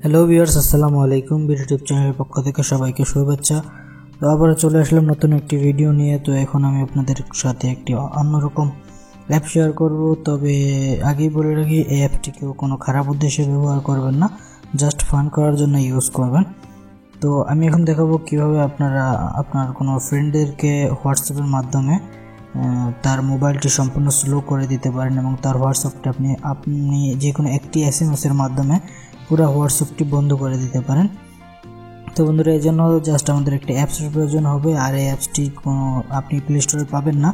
Hello viewers, আসসালামু আলাইকুম। YouTube চ্যানেলের পক্ষ থেকে সবাইকে শুভেচ্ছা। তো আবার চলে আসলাম নতুন একটি ভিডিও নিয়ে। তো এখন আমি আপনাদের সাথে একটি অন্যরকম অ্যাপ শেয়ার করব। তবে আগেই বলে রাখি, এই অ্যাপটি কেউ কোনো খারাপ উদ্দেশ্যে ব্যবহার করবেন না, জাস্ট ফান করার জন্য ইউজ করবেন। তো আমি এখন দেখাবো কিভাবে আপনারা আপনার কোনো ফ্রেন্ডদেরকে হোয়াটসঅ্যাপের মাধ্যমে তার মোবাইলটি সম্পূর্ণ স্লো করে দিতে পারেন এবং তার হোয়াটসঅ্যাপটা আপনি যে কোনো একটি এসএমএসের মাধ্যমে পুরো হোয়াটসঅ্যাপটি বন্ধ করে দিতে পারেন। তো বন্ধুরা, এই জন্য জাস্ট আমাদের একটা অ্যাপসের প্রয়োজন হবে। আর এই অ্যাপসটি আপনি প্লে স্টোরে পাবেন না।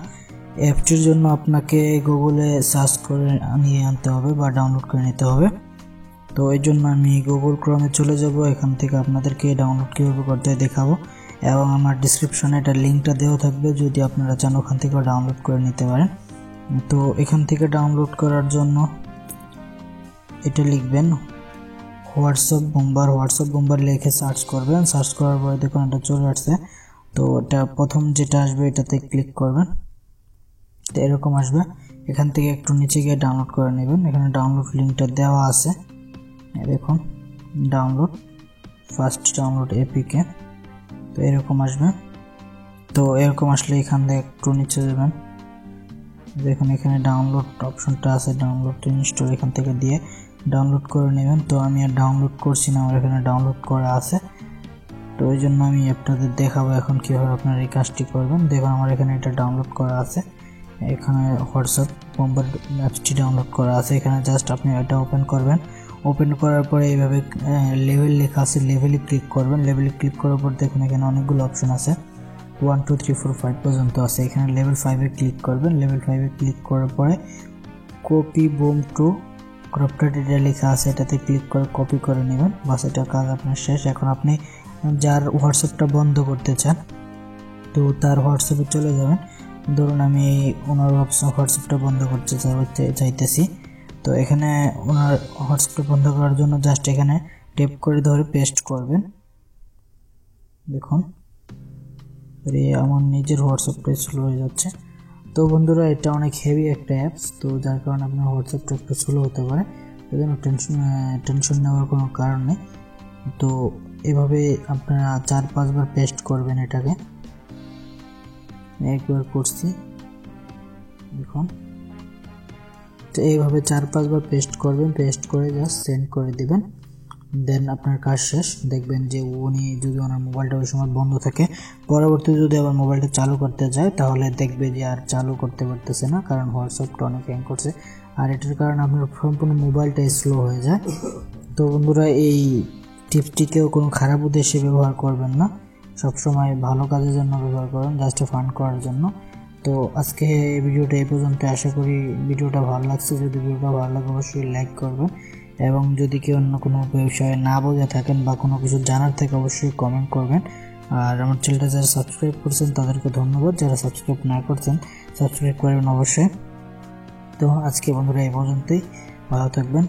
অ্যাপটির জন্য আপনাকে গুগলে সার্চ করে নিয়ে আনতে হবে বা ডাউনলোড করে নিতে হবে। তো এই জন্য আমি গুগল ক্রোমে চলে যাব। এখান থেকে আপনাদেরকে ডাউনলোড কীভাবে করতে হয় দেখাবো এবং আমার ডিসক্রিপশনে এটার লিঙ্কটা দেওয়া থাকবে, যদি আপনারা চান ওখান থেকে ডাউনলোড করে নিতে পারেন। তো এখান থেকে ডাউনলোড করার জন্য এটা লিখবেন হোয়াটসঅ্যাপ বোম্বার লিখে সার্চ করবেন। সার্চ করার পরে দেখুন এটা চলে আসছে। তো এটা প্রথম যেটা আসবে এটাতে ক্লিক করবেন, তো এরকম আসবে। এখান থেকে একটু নিচে গিয়ে ডাউনলোড করে নেবেন। এখানে ডাউনলোড লিঙ্কটা দেওয়া আছে, দেখুন ফার্স্ট ডাউনলোড এপিকে। তো এরকম আসবে। তো এরকম আসলে এখান থেকে একটু নিচে যাবেন, দেখুন এখানে ডাউনলোড অপশনটা আছে, ডাউনলোড ইনস্টল এখান থেকে দিয়ে ডাউনলোড করে নেবেন। তো আমি আর ডাউনলোড করছি না, আমার এখানে ডাউনলোড করা আছে। তো ওই জন্য আমি আপনাদের দেখাবো এখন কীভাবে আপনারা এই কাজটি করবেন। দেখুন আমার এখানে এটা ডাউনলোড করা আছে, এখানে হোয়াটসঅ্যাপ বোম্বার অ্যাপসটি ডাউনলোড করা আছে। এখানে জাস্ট আপনি এটা ওপেন করবেন। ওপেন করার পরে এইভাবে লেভেল লেখা আছে, লেভেলে ক্লিক করবেন। লেভেলে ক্লিক করার পর দেখুন এখানে অনেকগুলো অপশন আছে, 1 2 3 4 5 পর্যন্ত আছে। এখানে লেভেল 5-এ ক্লিক করবেন। লেভেল 5-এ ক্লিক করার পরে কপি বুম টু ক্রপটা ডেটা লেখা আছে, এটাতে ক্লিক করে কপি করে নেবেন। বাস, এটা কাজ আপনার শেষ। এখন আপনি যার হোয়াটসঅ্যাপটা বন্ধ করতে চান, তো তার হোয়াটসঅ্যাপে চলে যাবেন। ধরুন আমি ওনার হোয়াটসঅ্যাপটা বন্ধ করতে চাইতেছি। তো এখানে ওনার হোয়াটসঅ্যাপটা বন্ধ করার জন্য জাস্ট এখানে টেপ করে ধরে পেস্ট করবেন। দেখুন আমার নিজের হোয়াটসঅ্যাপটা স্লো হয়ে যাচ্ছে। তো বন্ধুরা, এটা অনেক হেভি একটা অ্যাপস, তো যার কারণে আপনার হোয়াটসঅ্যাপটা একটু স্লো হতে পারে। এই জন্য টেনশন নেওয়ার কোনো কারণ নেই। তো এভাবে আপনারা 4-5 বার পেস্ট করবেন এটাকে। একবার করছি, দেখুন। তো এইভাবে 4-5 বার পেস্ট করবেন, পেস্ট করে জাস্ট সেন্ড করে দিবেন। দেন আপনার কাজ শেষ। দেখবেন যে উনি যদি ওনার মোবাইলটা ওই সময় বন্ধ থাকে, পরবর্তীতে যদি আবার মোবাইলটা চালু করতে যায় তাহলে দেখবে যে আর চালু করতে পারতেছে না, কারণ হোয়াটসঅ্যাপটা অনেক হ্যাং করছে। আর এটার কারণে আপনার সম্পূর্ণ মোবাইলটা স্লো হয়ে যায়। তো বন্ধুরা, এই টিপসটিকেও কোনো খারাপ উদ্দেশ্যে ব্যবহার করবেন না, সবসময় ভালো কাজের জন্য ব্যবহার করুন, জাস্ট ফান করার জন্য। তো আজকে এই ভিডিওটা এই পর্যন্ত। আশা করি ভিডিওটা ভালো লাগছে। যদি ভিডিওটা ভালো লাগে অবশ্যই লাইক করবেন এবং যদি কেউ অন্য কোনো বিষয়ে না বোঝা থাকেন বা কোনো কিছু জানার থাকে অবশ্যই কমেন্ট করবেন। আর আমার চ্যানেলটা যারা সাবস্ক্রাইব করছেন তাদেরকে ধন্যবাদ, যারা সাবস্ক্রাইব না করছেন সাবস্ক্রাইব করবেন অবশ্যই। তো আজকে বন্ধুরা এই পর্যন্তই, ভালো থাকবেন।